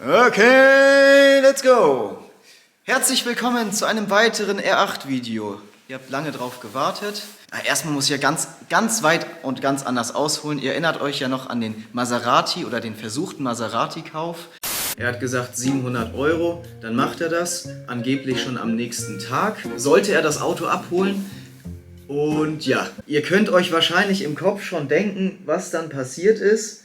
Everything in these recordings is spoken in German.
Okay, let's go! Herzlich willkommen zu einem weiteren R8-Video. Ihr habt lange drauf gewartet. Erstmal muss ich ja ganz weit und ganz anders ausholen. Ihr erinnert euch ja noch an den Maserati oder den versuchten Maserati-Kauf. Er hat gesagt 700 Euro, dann macht er das, angeblich schon am nächsten Tag. Sollte er das Auto abholen? Und ja, ihr könnt euch wahrscheinlich im Kopf schon denken, was dann passiert ist.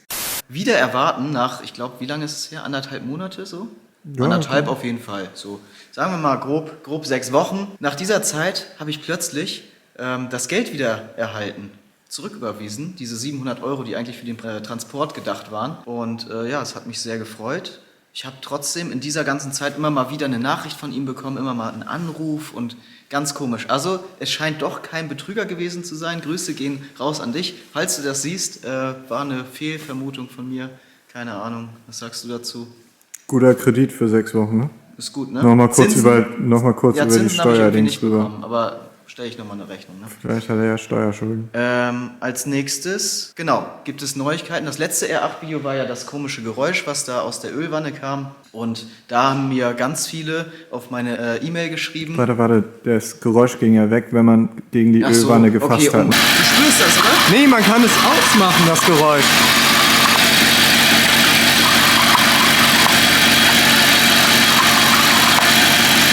Wieder erwarten nach, ich glaube, wie lange ist es her? 1,5 Monate so? Ja, 1,5 auf jeden Fall. So, sagen wir mal grob 6 Wochen. Nach dieser Zeit habe ich plötzlich das Geld wieder erhalten, zurücküberwiesen. Diese 700 Euro, die eigentlich für den Transport gedacht waren. Und ja, es hat mich sehr gefreut. Ich habe trotzdem in dieser ganzen Zeit immer mal wieder eine Nachricht von ihm bekommen, immer mal einen Anruf und ganz komisch. Also es scheint doch kein Betrüger gewesen zu sein. Grüße gehen raus an dich. Falls du das siehst, war eine Fehlvermutung von mir. Keine Ahnung, was sagst du dazu? Guter Kredit für 6 Wochen, ne? Ist gut, ne? Nochmal kurz über die Steuerdings drüber. Aber stelle ich nochmal eine Rechnung, ne? Vielleicht hat er ja Steuerschulden. Als nächstes, genau, gibt es Neuigkeiten. Das letzte R8-Video war ja das komische Geräusch, was da aus der Ölwanne kam. Und da haben mir ganz viele auf meine E-Mail geschrieben. Warte, das Geräusch ging ja weg, wenn man gegen die Ölwanne gefasst hat. Du spürst das, oder? Nee, man kann es ausmachen, das Geräusch.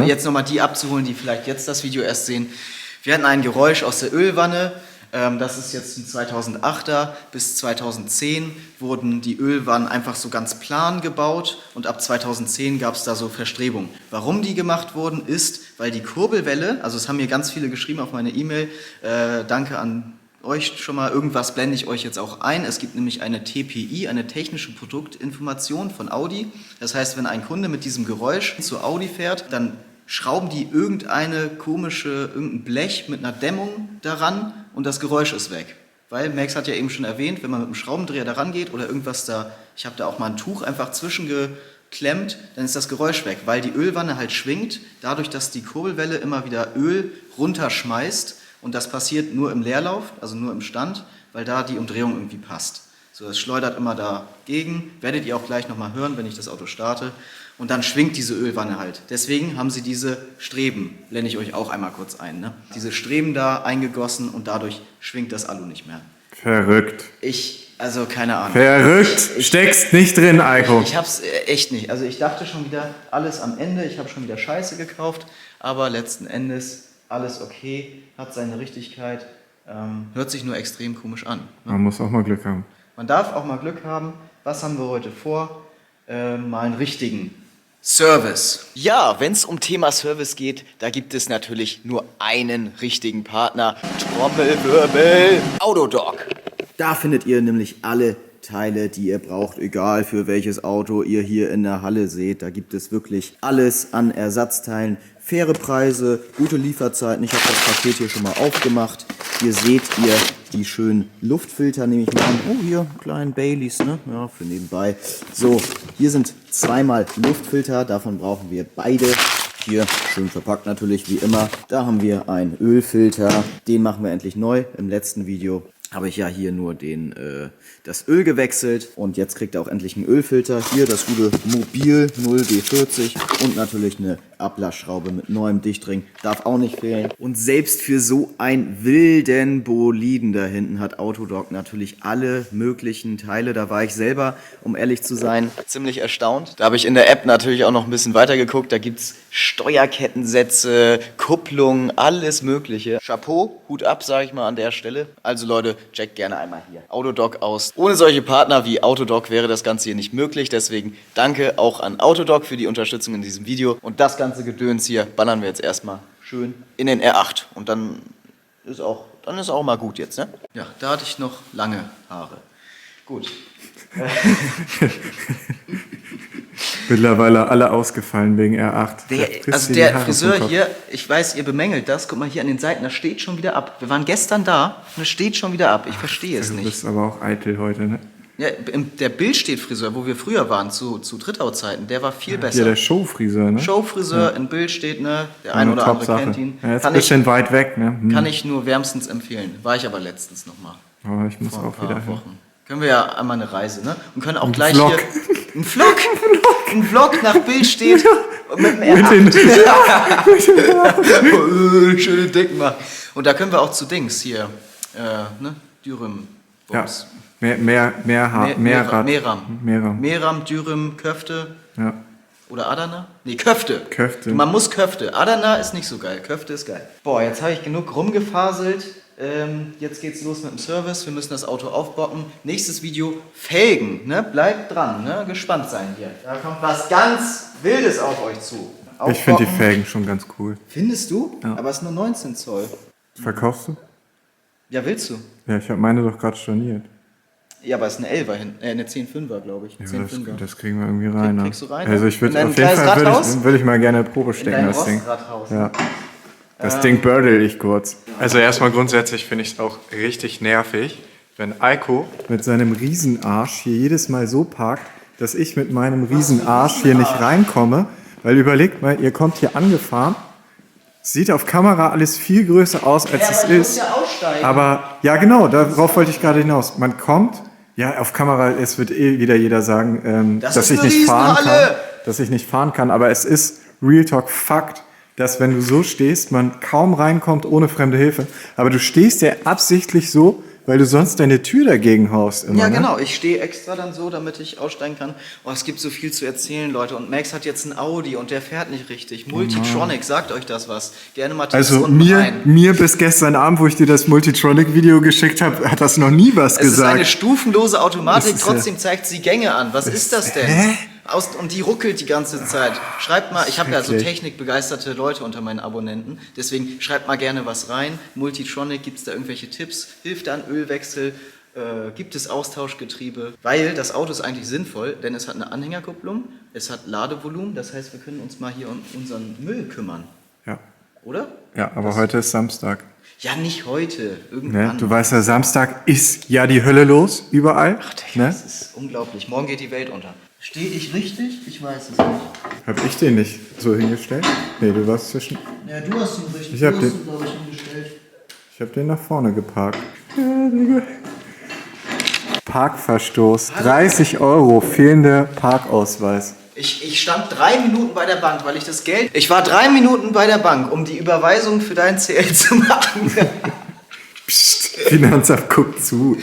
Jetzt nochmal die abzuholen, die vielleicht jetzt das Video erst sehen. Wir hatten ein Geräusch aus der Ölwanne. Das ist jetzt ein 2008er. Bis 2010 wurden die Ölwannen einfach so ganz plan gebaut und ab 2010 gab es da so Verstrebungen. Warum die gemacht wurden, ist, weil die Kurbelwelle, also es haben mir ganz viele geschrieben auf meine E-Mail, danke an euch schon mal, irgendwas blende ich euch jetzt auch ein. Es gibt nämlich eine TPI, eine technische Produktinformation von Audi. Das heißt, wenn ein Kunde mit diesem Geräusch zu Audi fährt, dann schrauben die irgendein Blech mit einer Dämmung daran und das Geräusch ist weg. Weil, Max hat ja eben schon erwähnt, wenn man mit einem Schraubendreher daran geht oder irgendwas da, ich habe da auch mal ein Tuch einfach zwischengeklemmt, dann ist das Geräusch weg, weil die Ölwanne halt schwingt, dadurch, dass die Kurbelwelle immer wieder Öl runterschmeißt und das passiert nur im Leerlauf, also nur im Stand, weil da die Umdrehung irgendwie passt. So, das schleudert immer dagegen, werdet ihr auch gleich nochmal hören, wenn ich das Auto starte. Und dann schwingt diese Ölwanne halt. Deswegen haben sie diese Streben, blende ich euch auch einmal kurz ein, ne? Diese Streben da eingegossen und dadurch schwingt das Alu nicht mehr. Verrückt. Also keine Ahnung. Verrückt. Steckst nicht drin, Eiko. Ich hab's echt nicht. Also ich dachte schon wieder, alles am Ende, ich habe schon wieder Scheiße gekauft, aber letzten Endes alles okay, hat seine Richtigkeit, hört sich nur extrem komisch an. Ne? Man muss auch mal Glück haben. Man darf auch mal Glück haben. Was haben wir heute vor? Mal einen richtigen Service. Ja, wenn es um Thema Service geht, da gibt es natürlich nur einen richtigen Partner. Trommelwirbel. Autodoc. Da findet ihr nämlich alle Teile, die ihr braucht, egal für welches Auto ihr hier in der Halle seht. Da gibt es wirklich alles an Ersatzteilen. Faire Preise, gute Lieferzeiten. Ich habe das Paket hier schon mal aufgemacht. Hier seht ihr die schönen Luftfilter, nehme ich mal an. Oh, hier, kleinen Baileys, ne? Ja, für nebenbei. So, hier sind 2-mal Luftfilter. Davon brauchen wir beide. Hier, schön verpackt natürlich, wie immer. Da haben wir einen Ölfilter. Den machen wir endlich neu. Im letzten Video habe ich ja hier nur das Öl gewechselt und jetzt kriegt er auch endlich einen Ölfilter. Hier das gute Mobil 0D40 und natürlich eine Ablassschraube mit neuem Dichtring. Darf auch nicht fehlen. Und selbst für so einen wilden Boliden da hinten hat Autodoc natürlich alle möglichen Teile. Da war ich selber, um ehrlich zu sein, ziemlich erstaunt. Da habe ich in der App natürlich auch noch ein bisschen weiter geguckt. Da gibt es Steuerkettensätze, Kupplungen, alles mögliche. Chapeau, Hut ab, sage ich mal an der Stelle. Also Leute, checkt gerne einmal hier Autodoc aus. Ohne solche Partner wie Autodoc wäre das Ganze hier nicht möglich. Deswegen danke auch an Autodoc für die Unterstützung in diesem Video. Und das ganze Gedöns hier ballern wir jetzt erstmal schön in den R8. Und dann ist auch mal gut jetzt, ne? Ja, da hatte ich noch lange Haare. Gut. Mittlerweile alle ausgefallen wegen R8. Der Friseur hier, ich weiß, ihr bemängelt das. Guck mal hier an den Seiten, das steht schon wieder ab. Wir waren gestern da und es steht schon wieder ab. Ich verstehe es nicht. Du bist aber auch eitel heute, ne? Ja, der Bildstedt-Friseur, wo wir früher waren, zu Trittau-Zeiten, der war viel besser. Ja, der Showfriseur, ne? Showfriseur in Bildstedt, ne? Der ein oder andere kennt ihn. Ja, jetzt ein bisschen weit weg, ne? Kann ich nur wärmstens empfehlen. War ich aber letztens nochmal. Aber ich muss auch wieder hin. Können wir ja einmal eine Reise, ne? Und können auch gleich Vlog. hier... Ein Vlog? ein Vlog nach Bild steht mit dem schöne Dick machen. Und da können wir auch zu Dings hier, ne? Dürüm. Ja. Meram. Dürüm, Köfte. Ja. Oder Adana? Nee, Köfte. Köfte. Man muss Köfte. Adana ist nicht so geil. Köfte ist geil. Boah, jetzt habe ich genug rumgefaselt. Jetzt geht's los mit dem Service. Wir müssen das Auto aufbocken. Nächstes Video, Felgen. Ne? Bleibt dran. Ne? Gespannt sein hier. Da kommt was ganz Wildes auf euch zu. Aufbocken. Ich finde die Felgen schon ganz cool. Findest du? Ja. Aber es ist nur 19 Zoll. Verkaufst du? Ja, willst du? Ja, ich habe meine doch gerade storniert. Ja, aber es ist eine 11er hin. Eine 10,5er, glaube ich. Ja, 10,5er. das kriegen wir irgendwie rein. Ne? Kriegst du rein? Also ich würde In auf dein jeden Fall kleines würde ich mal gerne Probe In stecken, dein das Ding. Rostradhaus. Ja. Das Ding bördel ich kurz. Also erstmal grundsätzlich finde ich es auch richtig nervig, wenn Eiko Mit seinem Riesenarsch hier jedes Mal so parkt, dass ich mit meinem Riesenarsch hier nicht reinkomme. Weil überlegt mal, ihr kommt hier angefahren, sieht auf Kamera alles viel größer aus, als es ist. Ja aussteigen. Aber ja genau, darauf wollte ich gerade hinaus. Man kommt, ja auf Kamera, es wird eh wieder jeder sagen, Das dass ist ich eine nicht fahren Riesenhalle. kann. Dass ich nicht fahren kann, aber es ist Real Talk Fakt, dass wenn du so stehst, man kaum reinkommt ohne fremde Hilfe. Aber du stehst ja absichtlich so, weil du sonst deine Tür dagegen haust immer. Ja, ne? genau. Ich stehe extra dann so, damit ich aussteigen kann. Oh, es gibt so viel zu erzählen, Leute. Und Max hat jetzt ein Audi und der fährt nicht richtig. Multitronic, sagt euch das was? Gerne mal Tipps Also unten rein. mir bis gestern Abend, wo ich dir das Multitronic-Video geschickt habe, hat das noch nie was Es ist eine gesagt. stufenlose Automatik, Das ist ja- trotzdem zeigt sie Gänge an. Was ist das denn? Hä? Und die ruckelt die ganze Zeit. Schreibt mal, ich habe ja so Schrecklich. technikbegeisterte Leute unter meinen Abonnenten, deswegen schreibt mal gerne was rein. Multitronic, gibt es da irgendwelche Tipps? Hilft da ein Ölwechsel? Gibt es Austauschgetriebe? Weil das Auto ist eigentlich sinnvoll, denn es hat eine Anhängerkupplung, es hat Ladevolumen, das heißt, wir können uns mal hier um unseren Müll kümmern, Ja, oder? ja, aber heute ist Samstag. Ja, nicht heute, Ne? irgendwann. Du weißt ja, Samstag ist ja die Hölle los, überall. Ach, Digga, ne? das ist unglaublich. Morgen geht die Welt unter. Stehe ich richtig? Ich weiß es nicht. Hab ich den nicht so hingestellt? Nee, du warst zwischen... Ja, du hast ihn richtig. Ich hab du den- hast ihn, glaube ich, hingestellt. Ich habe den nach vorne geparkt. Ja, Digga. Parkverstoß, 30 €, fehlender Parkausweis. Ich stand 3 Minuten bei der Bank, weil ich das Geld... Ich war 3 Minuten bei der Bank, um die Überweisung für dein CL zu machen. Psst, Finanzamt guckt zu.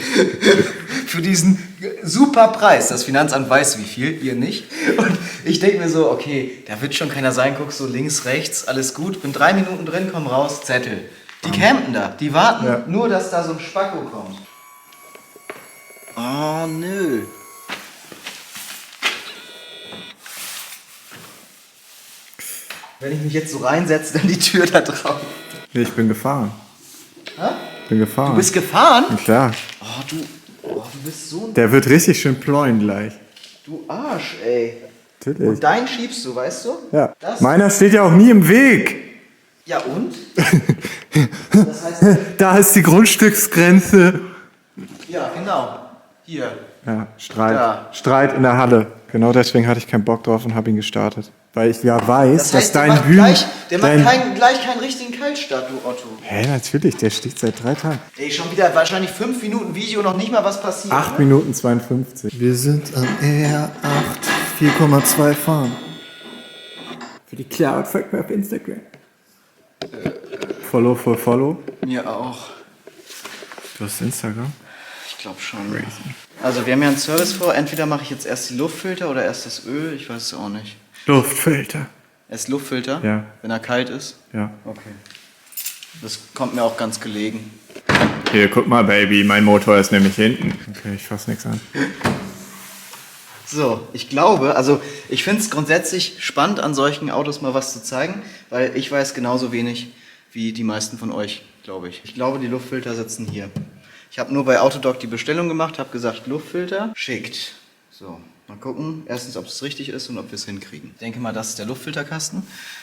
Für diesen super Preis. Das Finanzamt weiß wie viel, ihr nicht. Und ich denke mir so, okay, da wird schon keiner sein. Guck so links, rechts, alles gut. Bin 3 Minuten drin, komm raus, Zettel. Die campen da, die warten Ja. nur, dass da so ein Spacko kommt. Oh, nö. Wenn ich mich jetzt so reinsetze, dann die Tür da drauf. Nee, ich bin gefahren. Hä? Bin gefahren. Du bist gefahren? Ja, klar. Du bist so ein... Der wird richtig schön ployen gleich. Du Arsch, ey. Natürlich. Und deinen schiebst du, weißt du? Ja. Das? Meiner steht ja auch nie im Weg. Ja, und? Das heißt, Da ist die Grundstücksgrenze. ja, genau. Hier. Ja, Streit. Da. Streit in der Halle. Genau deswegen hatte ich keinen Bock drauf und habe ihn gestartet. Weil ich ja weiß, Das heißt, dass der dein macht, Bühnen... gleich keinen richtigen Kaltstart, du Otto. Hä, natürlich, der steht seit 3 Tagen. Ey, schon wieder wahrscheinlich 5 Minuten Video, noch nicht mal was passiert. 8 ne? Minuten 52. Wir sind am R8 4,2 fahren. Für die Cloud folgt mir auf Instagram. Follow for follow. Mir auch. Du hast Instagram? Ich glaube schon. Also wir haben ja einen Service vor. Entweder mache ich jetzt erst die Luftfilter oder erst das Öl. Ich weiß es auch nicht. Luftfilter. Erst Luftfilter? Ja. Wenn er kalt ist? Ja. Okay. Das kommt mir auch ganz gelegen. Hier, guck mal, Baby, mein Motor ist nämlich hinten. Okay, ich fass nichts an. So, ich glaube, also ich finde es grundsätzlich spannend, an solchen Autos mal was zu zeigen, weil ich weiß genauso wenig wie die meisten von euch, glaube ich. Ich glaube, die Luftfilter sitzen hier. Ich habe nur bei Autodoc die Bestellung gemacht, habe gesagt, Luftfilter schickt. So, mal gucken, erstens, ob es richtig ist und ob wir es hinkriegen. Ich denke mal, das ist der Luftfilterkasten,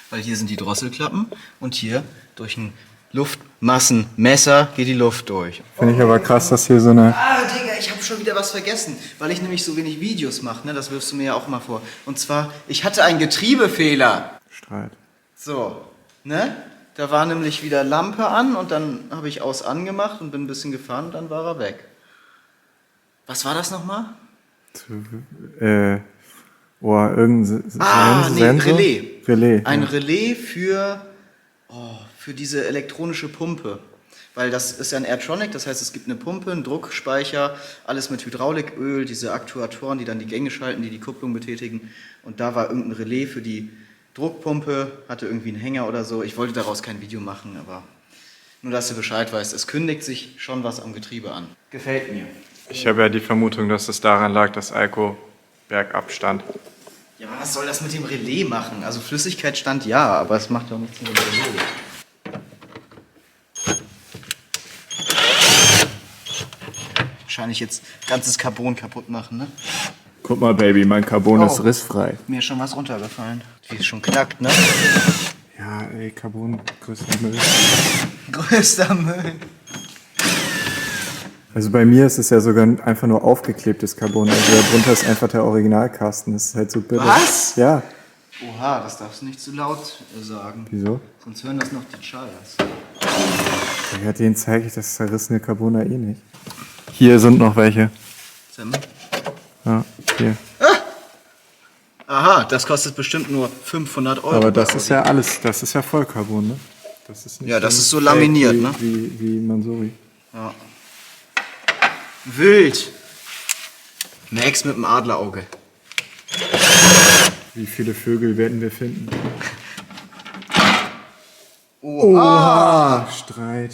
weil hier sind die Drosselklappen und hier durch ein Luftmassenmesser geht die Luft durch. Finde ich aber krass, dass hier so eine... Ah, Digga, ich habe schon wieder was vergessen, weil ich nämlich so wenig Videos mache, ne? Das wirfst du mir ja auch mal vor. Und zwar, ich hatte einen Getriebefehler. Streit. So, ne? Da war nämlich wieder Lampe an und dann habe ich aus angemacht und bin ein bisschen gefahren und dann war er weg. Was war das nochmal? Sensor? Relais. Relais. Ein ja. Relais für diese elektronische Pumpe. Weil das ist ja ein Airtronic, das heißt, es gibt eine Pumpe, einen Druckspeicher, alles mit Hydrauliköl, diese Aktuatoren, die dann die Gänge schalten, die die Kupplung betätigen. Und da war irgendein Relais für die Druckpumpe, hatte irgendwie einen Hänger oder so. Ich wollte daraus kein Video machen, aber nur, dass du Bescheid weißt. Es kündigt sich schon was am Getriebe an. Gefällt mir. Ich habe ja die Vermutung, dass es daran lag, dass Eiko bergab stand. Ja, aber was soll das mit dem Relais machen? Also Flüssigkeitsstand ja, aber es macht doch nichts mit dem Relais. Wahrscheinlich jetzt ganzes Carbon kaputt machen, ne? Guck mal, Baby, mein Carbon ist rissfrei. Mir ist schon was runtergefallen. Wie es schon knackt, ne? Ja, ey, Carbon, größter Müll. Größter Müll. Also bei mir ist es ja sogar einfach nur aufgeklebtes Carbon. Also darunter ist einfach der Originalkasten. Das ist halt so billig. Was? Ja. Oha, das darfst du nicht zu laut sagen. Wieso? Sonst hören das noch die Chayas. Ja, denen zeige ich das zerrissene Carbon eh nicht. Hier sind noch welche. Sam? Ja, hier. Aha, das kostet bestimmt nur 500 Euro. Aber das ist ja alles, das ist ja Vollcarbon, ne? Das ist nicht Ja, das ist so Fake laminiert, wie, ne? Wie Mansuri. Ja. Wild. Max mit dem Adlerauge. Wie viele Vögel werden wir finden? Oha. Streit.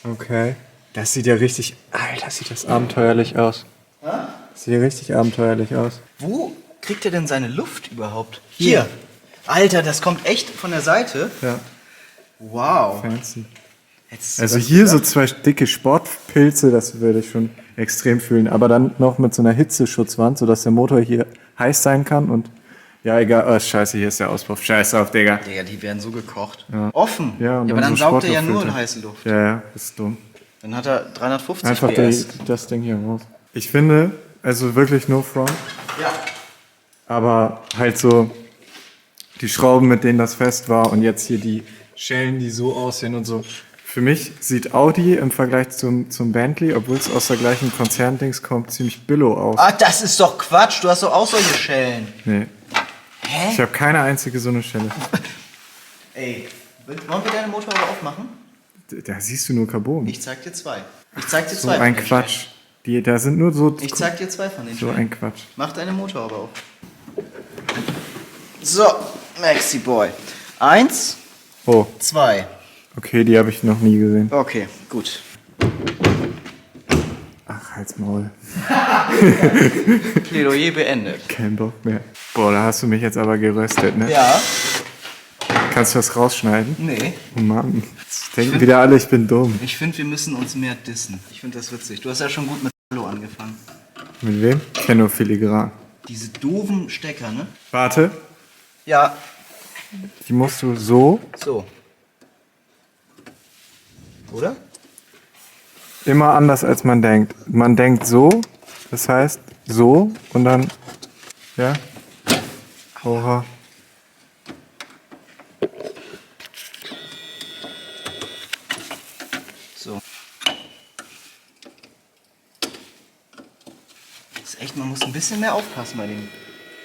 Okay. Das sieht ja richtig, Alter, sieht das abenteuerlich aus. Sieht ja richtig abenteuerlich aus. Wo kriegt er denn seine Luft überhaupt? Hier. Alter, das kommt echt von der Seite. Ja, Wow. fancy. Hättest du Also das hier gedacht? so zwei dicke Sportpilze, das würde ich schon extrem fühlen. Aber dann noch mit so einer Hitzeschutzwand, sodass der Motor hier heiß sein kann und ja, egal. Oh, scheiße, hier ist der Auspuff. Scheiß auf, Digga. Digga, die werden so gekocht. Offen. Ja, und aber dann so saugt er ja Sportluftfilter. nur heiße Luft. Ja, ja, ist dumm. Dann hat er 350 Einfach PS. das Ding hier raus. Ich finde, also wirklich no front, Ja. aber halt so die Schrauben, mit denen das fest war und jetzt hier die Schellen, die so aussehen und so. Für mich sieht Audi im Vergleich zum Bentley, obwohl es aus der gleichen Konzerndings kommt, ziemlich billow aus. Ah, das ist doch Quatsch. Du hast doch auch solche Schellen. Nee, Hä? ich habe keine einzige so eine Schelle. Ey, wollen wir deine Motorhaube aufmachen? Da siehst du nur Carbon. Ich zeig dir zwei. Ich zeig dir So zwei. von ein den Quatsch. Da sind nur so, Schellen. Ich zeig dir zwei von den so Schellen. ein Quatsch. Mach deine Motorhaube auf. So, Maxi Boy. 1, Oh, 2. okay, die habe ich noch nie gesehen. Okay, gut. Ach, halt's Maul. Plädoyer beendet. Kein Bock mehr. Boah, da hast du mich jetzt aber geröstet, ne? Ja. Kannst du das rausschneiden? Nee. Oh Mann. Jetzt denken wieder alle, ich bin dumm. Ich finde, wir müssen uns mehr dissen. Ich finde das witzig. Du hast ja schon gut mit Hallo angefangen. Mit wem? Kenno Filigran. Diese doofen Stecker, ne? Warte, Ja. die musst du so So. Oder? immer anders, als man denkt. Man denkt so, das heißt so und dann, ja. Oha. So. Das ist echt, man muss ein bisschen mehr aufpassen bei den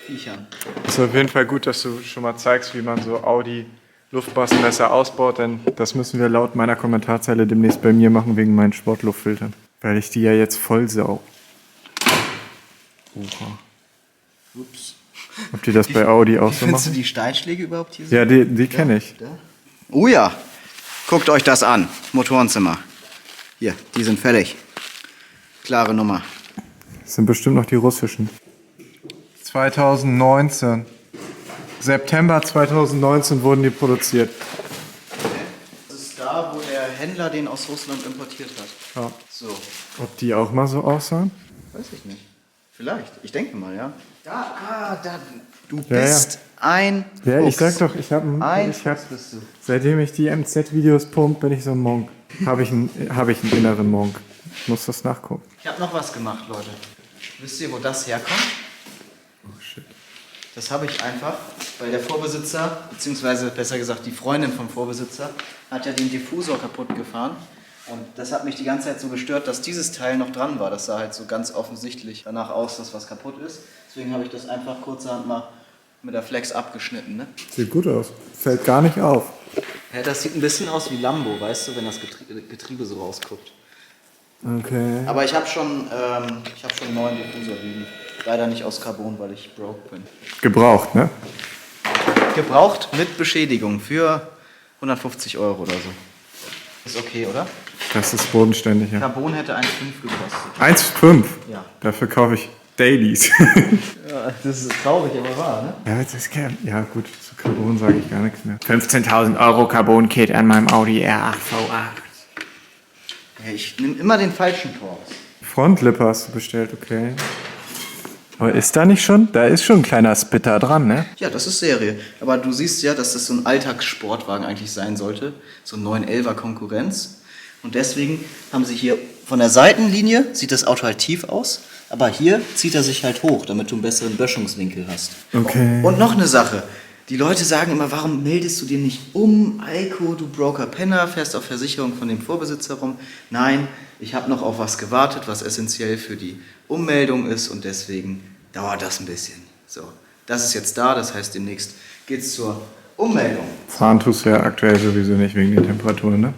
Viechern. Ist auf jeden Fall gut, dass du schon mal zeigst, wie man so Audi Luftbassenmesser ausbaut, denn Das müssen wir laut meiner Kommentarzeile demnächst bei mir machen wegen meinen Sportluftfiltern. Weil ich die ja jetzt voll sau. Oha. Ups. Ob die das bei Audi auch so Findest du machen? die Steinschläge überhaupt hier so? Ja, die kenne ich. Da? Oh ja. Guckt euch das an. Motorenzimmer. Hier, die sind fertig. Klare Nummer. Das sind bestimmt noch die russischen. 2019. September 2019 wurden die produziert. Das ist da, wo der Händler den aus Russland importiert hat. Ja. So, Ob die auch mal so aussahen? weiß ich nicht. Vielleicht. Ich denke mal, ja. Da. Du Ja, bist ein Ja, ich Fuchs. sag doch, ich habe Ein Fuchs bist du. seitdem ich die MZ-Videos pump, bin ich so ein Monk. Habe ich einen inneren Monk. Ich muss das nachgucken. Ich habe noch was gemacht, Leute. Wisst ihr, wo das herkommt? Oh shit. Das habe ich einfach, weil der Vorbesitzer, beziehungsweise besser gesagt die Freundin vom Vorbesitzer, hat ja den Diffusor kaputt gefahren. Und das hat mich die ganze Zeit so gestört, dass dieses Teil noch dran war. Das sah halt so ganz offensichtlich danach aus, dass was kaputt ist. Deswegen habe ich das einfach kurzerhand mal Mit der Flex abgeschnitten, ne? Sieht gut aus. Fällt gar nicht auf. Ja, das sieht ein bisschen aus wie Lambo, weißt du, wenn das Getriebe so rausguckt. Okay. Aber ich habe schon einen neuen Diffusor liegen. Leider nicht aus Carbon, weil ich broke bin. Gebraucht, ne? Gebraucht mit Beschädigung für 150 € oder so. Ist okay, oder? Das ist bodenständig, ja. Carbon hätte 1,5 gekostet. 1,5? Ja. Dafür kaufe ich Dailies. Ja, das ist traurig, aber wahr, ne? Ja, gut, zu Carbon sage ich gar nichts mehr. 15.000 € Carbon-Kit an meinem Audi R8 V8. Ja, ich nehme immer den falschen Torx. Frontlippe hast du bestellt, okay. Aber ist da nicht schon? Da ist schon ein kleiner Spitter dran, ne? Ja, das ist Serie. Aber du siehst ja, dass das so ein Alltagssportwagen eigentlich sein sollte. So ein 911er Konkurrenz. Und deswegen haben sie hier von der Seitenlinie, sieht das Auto halt tief aus. Aber hier zieht er sich halt hoch, damit du einen besseren Böschungswinkel hast. Okay. Und noch eine Sache. Die Leute sagen immer, warum meldest du dir nicht um? Eiko, du Broker Penner, fährst auf Versicherung von dem Vorbesitzer rum. Nein, ich habe noch auf was gewartet, was essentiell für die Ummeldung ist. Und deswegen dauert das ein bisschen. So, das ist jetzt da, das heißt, demnächst geht's zur Ummeldung. Fahren tust du ja aktuell sowieso nicht wegen den Temperaturen, ne?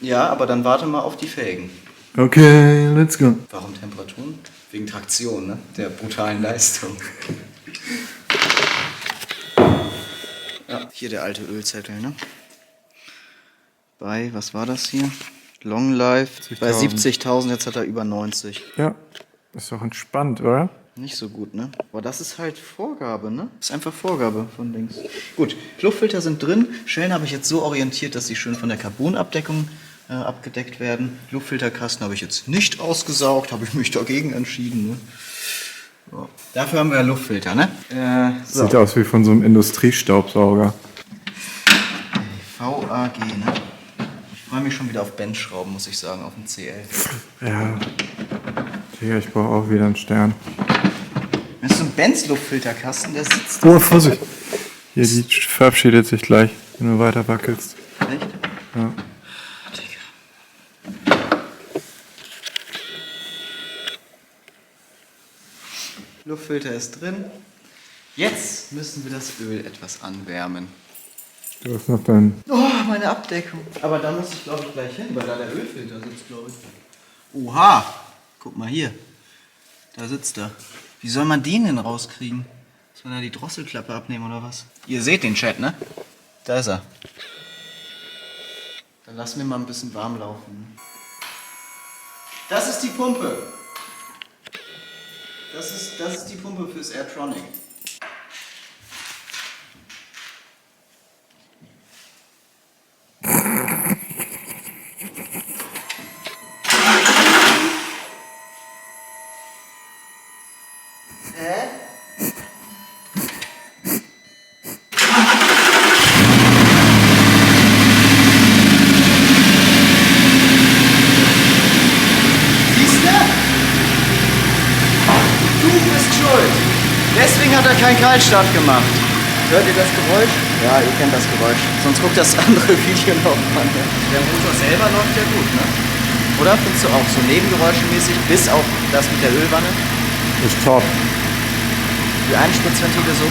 Ja, aber dann warte mal auf die Felgen. Okay, let's go. Warum Temperaturen? Wegen Traktion, ne? Der brutalen Leistung. Ja, hier der alte Ölzettel, ne? Bei, was war das hier? Long Life. Bei 70.000, jetzt hat er über 90. Ja, ist doch entspannt, oder? Nicht so gut, ne? Aber das ist halt Vorgabe, ne? Das ist einfach Vorgabe von links. Gut, Luftfilter sind drin. Schellen habe ich jetzt so orientiert, dass sie schön von der Carbonabdeckung abgedeckt werden. Luftfilterkasten habe ich jetzt nicht ausgesaugt, habe ich mich dagegen entschieden, ne? So. Dafür haben wir ja Luftfilter, ne? So. Sieht aus wie von so einem Industriestaubsauger. VAG, ne? Ich freue mich schon wieder auf Benchschrauben, muss ich sagen, auf dem CL. Ja. Digga, ich brauche auch wieder einen Stern. Das ist so ein Benz-Luftfilterkasten, der sitzt. Oh, Vorsicht! Hier, die verabschiedet sich gleich, wenn du weiter wackelst. Echt? Ja. Luftfilter ist drin. Jetzt müssen wir das Öl etwas anwärmen. Du hast noch deinen... Oh, meine Abdeckung. Aber da muss ich, glaube ich, gleich hin, weil da der Ölfilter sitzt, glaube ich. Oha! Guck mal hier. Da sitzt er. Wie soll man den denn rauskriegen? Muss man da die Drosselklappe abnehmen oder was? Ihr seht den Chat, ne? Da ist er. Dann lassen wir mal ein bisschen warm laufen. Das ist die Pumpe. Das ist die Pumpe fürs Airtronic. Deswegen hat er keinen Kaltstart gemacht. Hört ihr das Geräusch? Ja, ihr kennt das Geräusch. Sonst guckt das andere Video noch an. Ne? Der Motor selber läuft ja gut, ne? Oder findest du auch so nebengeräuschenmäßig, bis auf das mit der Ölwanne? Ist top. Die Einspritzventile so.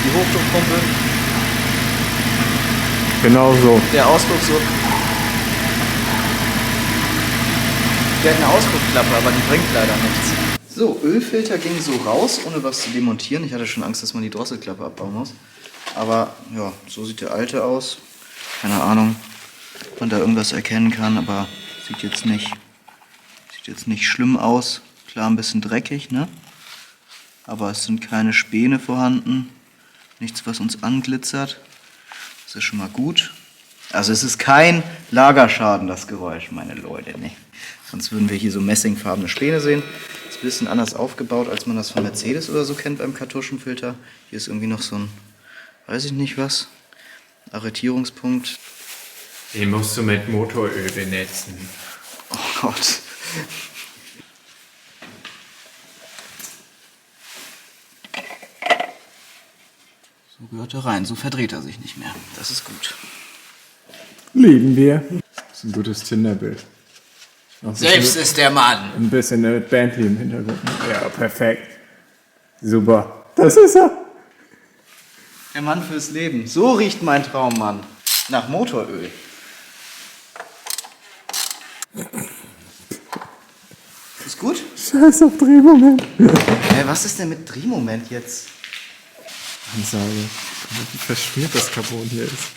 Die Hochdruckpumpe. Genau so. Der Auspuff so. Der hat eine Auspuffklappe, aber die bringt leider nichts. So, Ölfilter ging so raus, ohne was zu demontieren. Ich hatte schon Angst, dass man die Drosselklappe abbauen muss. Aber ja, so sieht der alte aus. Keine Ahnung, ob man da irgendwas erkennen kann, aber sieht jetzt nicht schlimm aus. Klar, ein bisschen dreckig, ne? Aber es sind keine Späne vorhanden. Nichts, was uns anglitzert. Das ist schon mal gut. Also es ist kein Lagerschaden, das Geräusch, meine Leute, ne? Sonst würden wir hier so messingfarbene Späne sehen. Ist ein bisschen anders aufgebaut, als man das von Mercedes oder so kennt beim Kartuschenfilter. Hier ist irgendwie noch so ein, weiß ich nicht was, Arretierungspunkt. Den musst du mit Motoröl benetzen. Oh Gott. So gehört er rein, so verdreht er sich nicht mehr. Das ist gut. Lieben wir. Das ist ein gutes Tinderbild. Selbst ist der Mann. Ein bisschen eine Bentley im Hintergrund. Ja, perfekt. Super. Das ist er. Der Mann fürs Leben. So riecht mein Traummann. Nach Motoröl. Ist gut? Scheiß auf Drehmoment. Was ist denn mit Drehmoment jetzt? Ansage. Wie verschmiert das Carbon hier ist.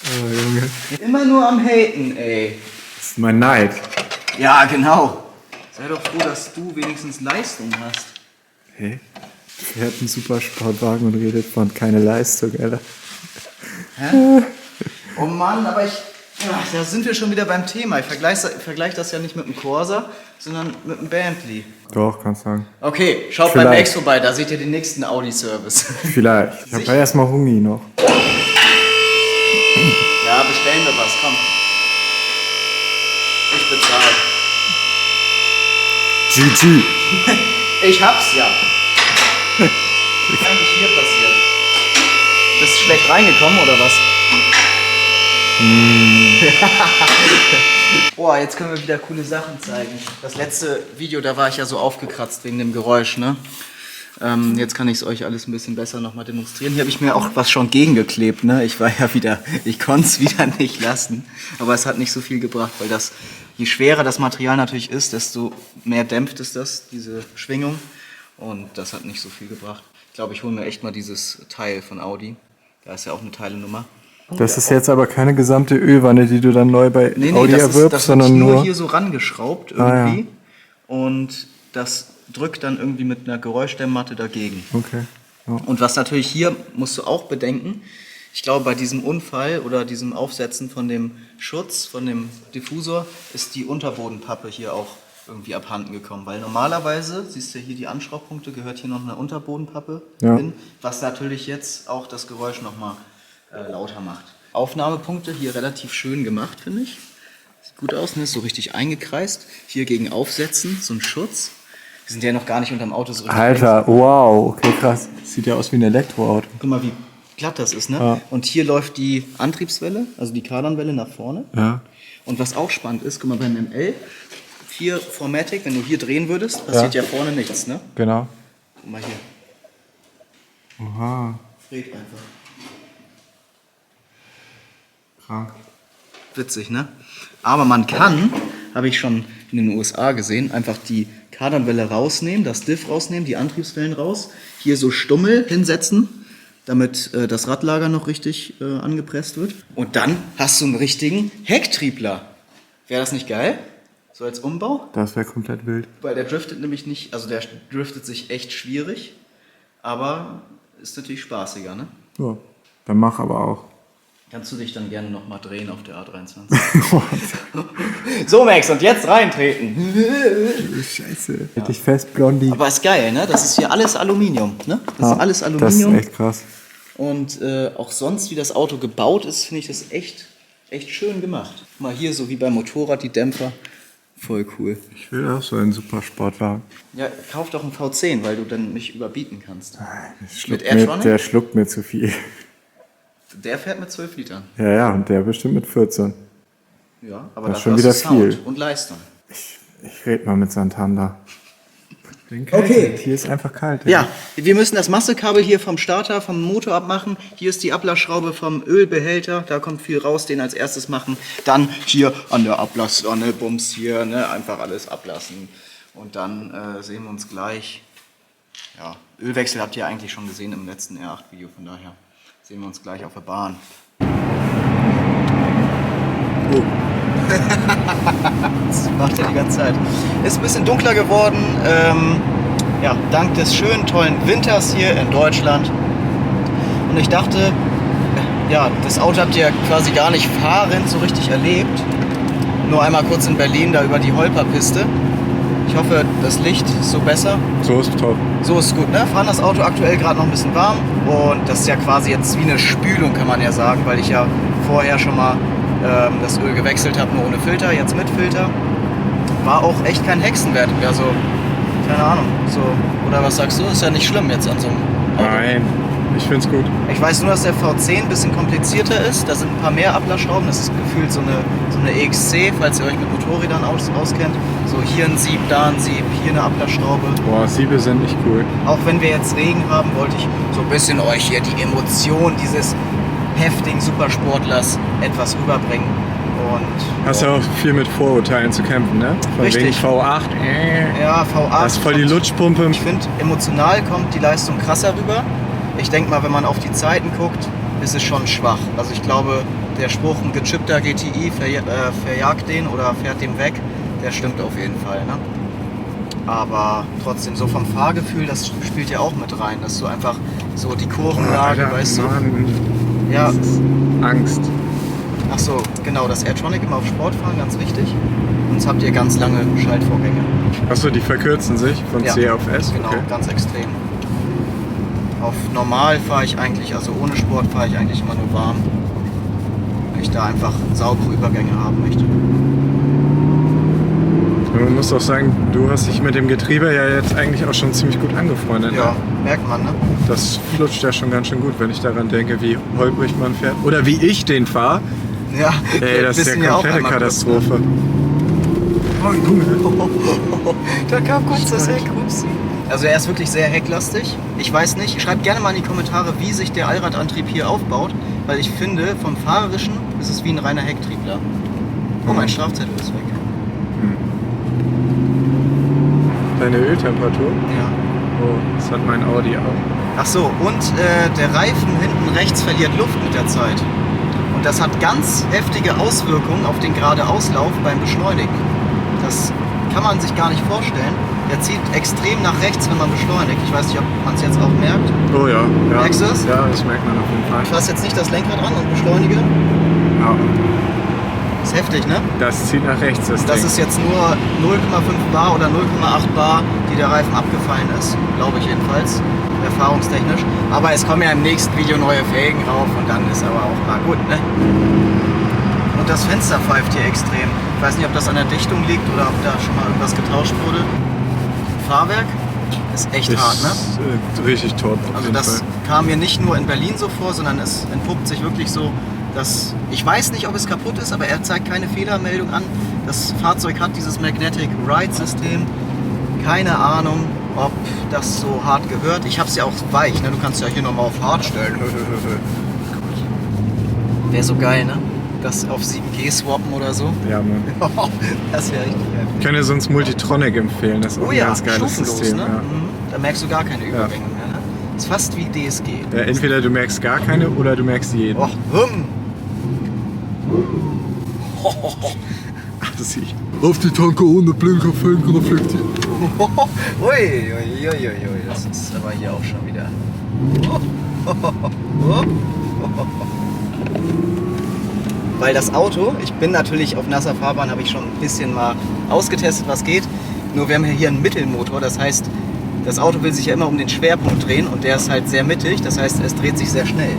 Oh, Junge. Immer nur am Haten, ey. Das ist mein Neid. Ja, genau. Sei doch froh, dass du wenigstens Leistung hast. Hey, fährt einen Supersportwagen und redet von keine Leistung, Alter. Hä? Oh Mann, aber da sind wir schon wieder beim Thema. Ich vergleiche das ja nicht mit einem Corsa, sondern mit einem Bentley. Doch, kannst sagen. Okay, schaut beim Max vorbei, da seht ihr den nächsten Audi-Service. Vielleicht. Ich habe ja erstmal Hungi noch. Ja, bestellen wir was, komm. Ich bezahle. GG. Ich hab's ja. Was ist eigentlich hier passiert? Bist du schlecht reingekommen oder was? Boah, jetzt können wir wieder coole Sachen zeigen. Das letzte Video, da war ich ja so aufgekratzt wegen dem Geräusch, ne? Jetzt kann ich es euch alles ein bisschen besser nochmal demonstrieren. Hier habe ich mir auch was schon gegengeklebt, ne? Ich konnte es wieder nicht lassen. Aber es hat nicht so viel gebracht, weil je schwerer das Material natürlich ist, desto mehr dämpft es das, diese Schwingung. Und das hat nicht so viel gebracht. Ich glaube, ich hole mir echt mal dieses Teil von Audi. Da ist ja auch eine Teilenummer. Das ist jetzt aber keine gesamte Ölwanne, die du dann neu bei Audi erwirbst, das sondern nur hier so rangeschraubt irgendwie. Und das drückt dann irgendwie mit einer Geräuschdämmmatte dagegen. Okay. Ja. Und was natürlich hier musst du auch bedenken, ich glaube bei diesem Unfall oder diesem Aufsetzen von dem Schutz, von dem Diffusor, ist die Unterbodenpappe hier auch irgendwie abhanden gekommen. Weil normalerweise, siehst du hier die Anschraubpunkte, gehört hier noch eine Unterbodenpappe hin, was natürlich jetzt auch das Geräusch nochmal lauter macht. Aufnahmepunkte hier relativ schön gemacht, finde ich. Sieht gut aus, ne? Ist so richtig eingekreist. Hier gegen Aufsetzen, so ein Schutz. Die sind ja noch gar nicht unterm Auto so richtig. Alter, wow, okay, krass. Sieht ja aus wie ein Elektroauto. Guck mal, wie glatt das ist, ne? Ja. Und hier läuft die Antriebswelle, also die Kardanwelle nach vorne. Ja. Und was auch spannend ist, guck mal, beim ML, hier Formatic, wenn du hier drehen würdest, passiert ja vorne nichts, ne? Genau. Guck mal hier. Oha. Dreht einfach. Krank. Witzig, ne? Aber man kann, habe ich schon in den USA gesehen, einfach die Kardanwelle rausnehmen, das Diff rausnehmen, die Antriebswellen raus, hier so Stummel hinsetzen, damit das Radlager noch richtig angepresst wird. Und dann hast du einen richtigen Hecktriebler. Wäre das nicht geil? So als Umbau? Das wäre komplett wild. Weil der driftet nämlich nicht, also der driftet sich echt schwierig, aber ist natürlich spaßiger, ne? Ja, dann mach aber auch. Kannst du dich dann gerne nochmal drehen auf der A23. So, Max, und jetzt reintreten. Scheiße. Hätte ich fest, Blondie. Aber ist geil, ne? Das ist hier alles Aluminium, ne? Das ist alles Aluminium. Das ist echt krass. Und auch sonst, wie das Auto gebaut ist, finde ich das echt schön gemacht. Mal hier, so wie beim Motorrad, die Dämpfer. Voll cool. Ich will auch so einen Supersportwagen. Ja, kauf doch einen V10, weil du dann mich überbieten kannst. Mit Airtronic? Der schluckt mir zu viel. Der fährt mit 12 Litern. Ja, und der bestimmt mit 14. Ja, aber das das ist schon wieder Sound viel. Und Leistung. Ich rede mal mit Santander. Okay. Hier ist einfach kalt. Ja, wir müssen das Massekabel hier vom Starter, vom Motor abmachen. Hier ist die Ablassschraube vom Ölbehälter. Da kommt viel raus, den als erstes machen. Dann hier an der Ablasswanne, Bums hier, ne, einfach alles ablassen. Und dann sehen wir uns gleich. Ja, Ölwechsel habt ihr eigentlich schon gesehen im letzten R8-Video, von daher sehen wir uns gleich auf der Bahn. Oh. Das macht er die ganze Zeit. Ist ein bisschen dunkler geworden. Ja, dank des schönen, tollen Winters hier in Deutschland. Und ich dachte, ja, das Auto habt ihr quasi gar nicht fahrend so richtig erlebt. Nur einmal kurz in Berlin, da über die Holperpiste. Ich hoffe, das Licht ist so besser. So ist top. So ist gut, ne? Fahren das Auto aktuell gerade noch ein bisschen warm. Und das ist ja quasi jetzt wie eine Spülung, kann man ja sagen, weil ich ja vorher schon mal das Öl gewechselt habe, nur ohne Filter, jetzt mit Filter. War auch echt kein Hexenwert. Also, keine Ahnung. So, oder was sagst du? Ist ja nicht schlimm jetzt an so einem Auto. Nein, ich find's gut. Ich weiß nur, dass der V10 ein bisschen komplizierter ist. Da sind ein paar mehr Ablassschrauben. Das ist gefühlt so eine EXC, falls ihr euch mit Motorrädern auskennt. So hier ein Sieb, da ein Sieb, hier eine Ablassschraube. Boah, Siebe sind nicht cool. Auch wenn wir jetzt Regen haben, wollte ich so ein bisschen euch hier die Emotion dieses heftigen Supersportlers etwas rüberbringen. Und Hast ja auch viel mit Vorurteilen zu kämpfen, ne? Von Richtig. wegen V8. ja, V8. Das ist voll die Lutschpumpe. Ich finde, emotional kommt die Leistung krasser rüber. Ich denke mal, wenn man auf die Zeiten guckt, ist es schon schwach. Also ich glaube, der Spruch, ein gechippter GTI verjagt den oder fährt dem weg, der stimmt auf jeden Fall. Ne? Aber trotzdem, so vom Fahrgefühl, das spielt ja auch mit rein. Dass du einfach so die Kurvenlage, Alter, weißt du. Mann. Ja, Das ist Angst. ach so, genau, das Airtronic immer auf Sport fahren, ganz wichtig. Sonst habt ihr ganz lange Schaltvorgänge. Achso, die verkürzen sich von Ja, C auf S? Genau, Okay. ganz extrem. Auf normal fahre ich eigentlich, also ohne Sport fahre ich eigentlich immer nur warm. Weil ich da einfach saubere Übergänge haben möchte. Man muss auch sagen, du hast dich mit dem Getriebe ja jetzt eigentlich auch schon ziemlich gut angefreundet. Ja, Ne? merkt man, ne? Das flutscht ja schon ganz schön gut, wenn ich daran denke, wie holprig man fährt. Oder wie ich den fahre. Ja, Ey, das ist ja wissen auch komplette einmal kurz, Katastrophe. Oh, Junge. Da kam kurz das Heck, upsi. Also er ist wirklich sehr hecklastig. Ich weiß nicht, schreibt gerne mal in die Kommentare, wie sich der Allradantrieb hier aufbaut, weil ich finde, vom Fahrerischen ist es wie ein reiner Hecktriebler. Oh, mein Strafzettel ist weg. Deine Öltemperatur? Ja. Oh, das hat mein Audi auch. Ach so, und der Reifen hinten rechts verliert Luft mit der Zeit. Und das hat ganz heftige Auswirkungen auf den Geradeauslauf beim Beschleunigen. Das kann man sich gar nicht vorstellen. Der zieht extrem nach rechts, wenn man beschleunigt. Ich weiß nicht, ob man es jetzt auch merkt. Oh ja. Merkst du es? Ja, das merkt man auf jeden Ich Fall. fasse jetzt nicht das Lenkrad an und beschleunige. Ja. Ist heftig, ne? Das zieht nach rechts, das Das Ding. ist jetzt nur 0,5 Bar oder 0,8 Bar, die der Reifen abgefallen ist. Glaube ich jedenfalls. Erfahrungstechnisch. Aber es kommen ja im nächsten Video neue Felgen rauf und dann ist aber auch mal gut, ne? Und das Fenster pfeift hier extrem. Ich weiß nicht, ob das an der Dichtung liegt oder ob da schon mal irgendwas getauscht wurde. Fahrwerk ist echt hart, ne? Richtig tot. auf Also jeden das Fall. kam mir nicht nur in Berlin so vor, sondern es entpuppt sich wirklich so, dass ich weiß nicht, ob es kaputt ist, aber er zeigt keine Fehlermeldung an. Das Fahrzeug hat dieses Magnetic Ride System. Keine Ahnung, ob das so hart gehört. Ich habe es ja auch weich, ne? Du kannst ja hier nochmal auf hart stellen. Wäre so geil, ne? Das auf 7G swappen oder so. Ja, Mann. Das wäre richtig geil. Ich kann dir sonst Multitronic empfehlen, das ist auch Oh ein ja, ganz geiles stufenlos, System. ne? Ja. Mhm. Da merkst du gar keine Übergänge mehr, ne? Ist fast wie DSG. Ja, entweder du merkst gar keine oder du merkst jeden. Oh, hum. Ach, das sehe ich. Auf die Tanke ohne Blinkerfelgen reflektiert. Ui, ui, ui, ui, ui, das ist aber hier auch schon wieder. Weil das Auto, ich bin natürlich auf nasser Fahrbahn, habe ich schon ein bisschen mal ausgetestet, was geht. Nur wir haben hier einen Mittelmotor, das heißt, das Auto will sich ja immer um den Schwerpunkt drehen und der ist halt sehr mittig, das heißt, es dreht sich sehr schnell.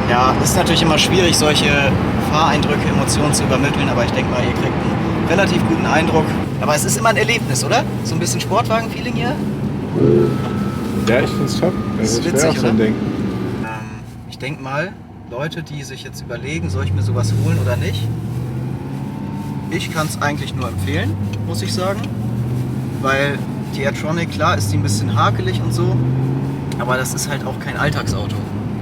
Ja, ist natürlich immer schwierig, solche Fahreindrücke, Emotionen zu übermitteln, aber ich denke mal, ihr kriegt einen relativ guten Eindruck. Aber es ist immer ein Erlebnis, oder? So ein bisschen Sportwagen-Feeling hier. Ja, ich find's top. Das ist Also, witzig, wär auch so ein oder? Ding. Ich denke mal, Leute, die sich jetzt überlegen, soll ich mir sowas holen oder nicht? Ich kann es eigentlich nur empfehlen, muss ich sagen. Weil die Airtronic, klar, ist die ein bisschen hakelig und so, aber das ist halt auch kein Alltagsauto.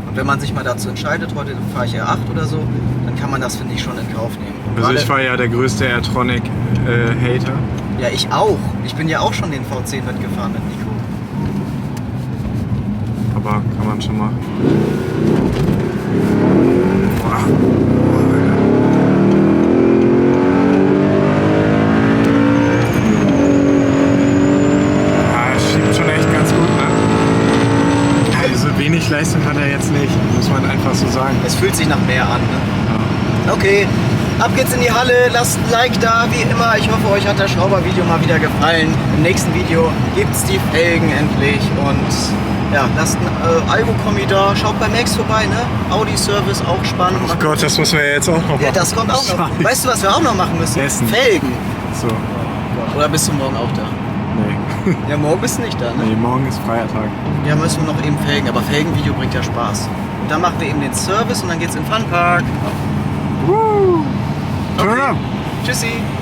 Und wenn man sich mal dazu entscheidet, heute fahre ich R8 oder so, dann kann man das, finde ich, schon in Kauf nehmen. Und Also gerade- ich war ja der größte Airtronic-Hater. Ja, ich auch. Ich bin ja auch schon den V10 mitgefahren mit Nico. Aber kann man schon machen. Boah. Ja, es schiebt schon echt ganz gut, ne? Also wenig Leistung hat er jetzt nicht, muss man einfach so sagen. Es fühlt sich nach mehr an, ne? Okay, ab geht's in die Halle, lasst ein Like da, wie immer. Ich hoffe, euch hat das Schraubervideo mal wieder gefallen. Im nächsten Video gibt's die Felgen endlich und ja, lasst ein Algo-Kommi da. Schaut bei Max vorbei, ne? Audi-Service, auch spannend. Oh Gott, das muss man ja jetzt auch noch machen. Ja, das kommt auch noch. Scheiße. Weißt du, was wir auch noch machen müssen? Essen. Felgen. So. Oder bist du morgen auch da? Nee. Ja, morgen bist du nicht da, ne? Nee, morgen ist Feiertag. Ja, müssen wir noch eben Felgen, aber Felgenvideo bringt ja Spaß. Und dann machen wir eben den Service und dann geht's in den Funpark. Woo! Turn up! Tschüssi!